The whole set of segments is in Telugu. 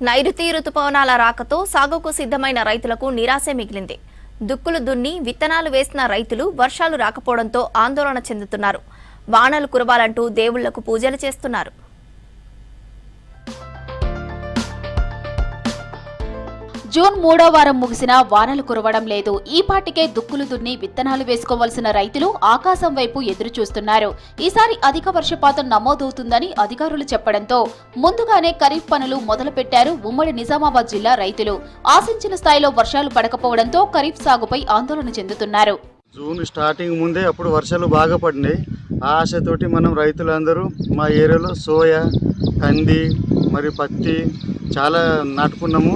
నైరుతి రుతుపవనాల రాకతో సాగుకు సిద్ధమైన రైతులకు నిరాశే మిగిలింది. దుక్కులు దున్ని విత్తనాలు వేసిన రైతులు వర్షాలు రాకపోవడంతో ఆందోళన చెందుతున్నారు. వానలు కురవాలంటూ దేవుళ్లకు పూజలు చేస్తున్నారు. జూన్ 3వ వారం ముగిసినా వానలు కురవడం లేదు. ఈ పాటికే దుక్కులు దున్ని విత్తనాలు వేసుకోవాల్సిన రైతులు ఆకాశం వైపు ఎదురు చూస్తున్నారు. ఈసారి అధిక వర్షపాతం నమోదవుతుందని అధికారులు చెప్పడంతో ముందుగానే ఖరీఫ్ పనులు మొదలుపెట్టారు ఉమ్మడి నిజామాబాద్ జిల్లా రైతులు. ఆశించిన స్థాయిలో వర్షాలు పడకపోవడంతో ఖరీఫ్ సాగుపై ఆందోళన చెందుతున్నారు. జూన్ స్టార్టింగ్ ముందే అప్పుడు వర్షాలు బాగా పడినాయి. ఆ ఆశతోటి మనం రైతులందరూ మా ఏరియాలో సోయా, కంది, మరి పత్తి చాలా నాటుకున్నాము.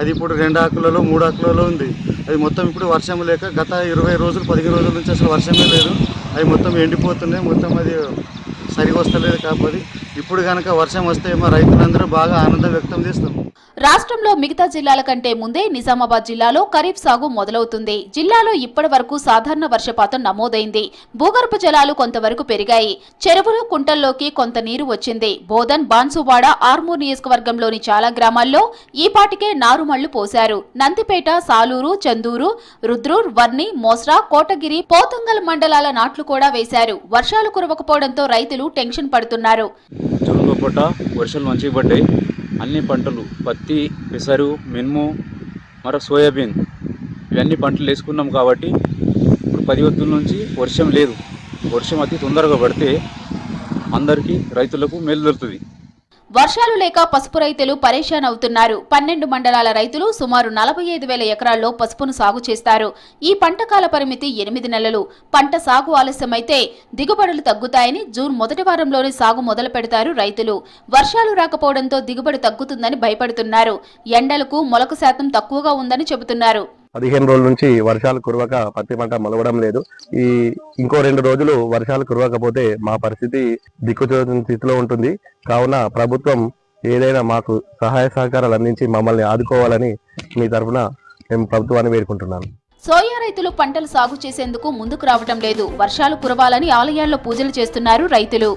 అది ఇప్పుడు 2 ఆకులలో 3 ఆకులలో ఉంది. అది మొత్తం ఇప్పుడు వర్షం లేక గత 20 రోజులు 15 రోజుల నుంచి అసలు వర్షమే లేదు. అవి మొత్తం ఎండిపోతున్నాయి. మొత్తం అది సరిగా వస్తలేదు. కాబట్టి ఇప్పుడు కనుక వర్షం వస్తే మా రైతులందరూ బాగా ఆనందం వ్యక్తం చేస్తాం. రాష్ట్రంలో మిగతా జిల్లాల కంటే ముందే నిజామాబాద్ జిల్లాలో ఖరీఫ్ సాగు మొదలవుతుంది. జిల్లాలో ఇప్పటి వరకు సాధారణ వర్షపాతం నమోదైంది. భూగర్భ జలాలు కొంతవరకు పెరిగాయి. చెరువులు కుంటల్లోకి కొంత నీరు వచ్చింది. బోధన్, బాన్సువాడ, ఆర్మూర్ నియోజకవర్గంలోని చాలా గ్రామాల్లో ఈ పాటికే నారుమళ్లు పోశారు. నందిపేట, సాలూరు, చందూరు, రుద్రూర్, వర్ని, మోస్రా, కోటగిరి, పోతంగల్ మండలాల నాట్లు కూడా వేశారు. వర్షాలు కురవకపోవడంతో రైతులు టెన్షన్ పడుతున్నారు. జూన్లో పూట వర్షాలు మంచిగా పడ్డాయి. అన్ని పంటలు పత్తి, పెసరు, మినుము, మరో సోయాబీన్ ఇవన్నీ పంటలు వేసుకున్నాం. కాబట్టి ఇప్పుడు 10 వద్దుల నుంచి వర్షం లేదు. వర్షం అతి తొందరగా పడితే అందరికీ రైతులకు మేలు దొరుకుతుంది. వర్షాలు లేక పసుపు రైతులు పరేషాన్ అవుతున్నారు. 12 మండలాల రైతులు సుమారు 45,000 ఎకరాల్లో పసుపును సాగు చేస్తారు. ఈ పంట కాల పరిమితి 8 నెలలు. పంట సాగు ఆలస్యమైతే దిగుబడులు తగ్గుతాయని జూన్ మొదటి వారంలోనే సాగు మొదలు పెడతారు రైతులు. వర్షాలు రాకపోవడంతో దిగుబడి తగ్గుతుందని భయపడుతున్నారు. ఎండలకు మొలక శాతం తక్కువగా ఉందని చెబుతున్నారు. 15 రోజుల నుంచి వర్షాలు కురవక పత్తి పంట మొలవడం లేదు. ఇంకో 2 రోజులు వర్షాలు కురవకపోతే మా పరిస్థితి దిక్కుతోచని స్థితిలో ఉంటుంది. కావున ప్రభుత్వం ఏదైనా మాకు సహాయ సహకారాలు అందించి మమ్మల్ని ఆదుకోవాలని మీ తరఫున మేము ప్రభుత్వాన్ని వేడుకుంటున్నాను. సోయా రైతులు పంటలు సాగు చేసేందుకు ముందుకు రావటం లేదు. వర్షాలు కురవాలని ఆలయాల్లో పూజలు చేస్తున్నారు రైతులు.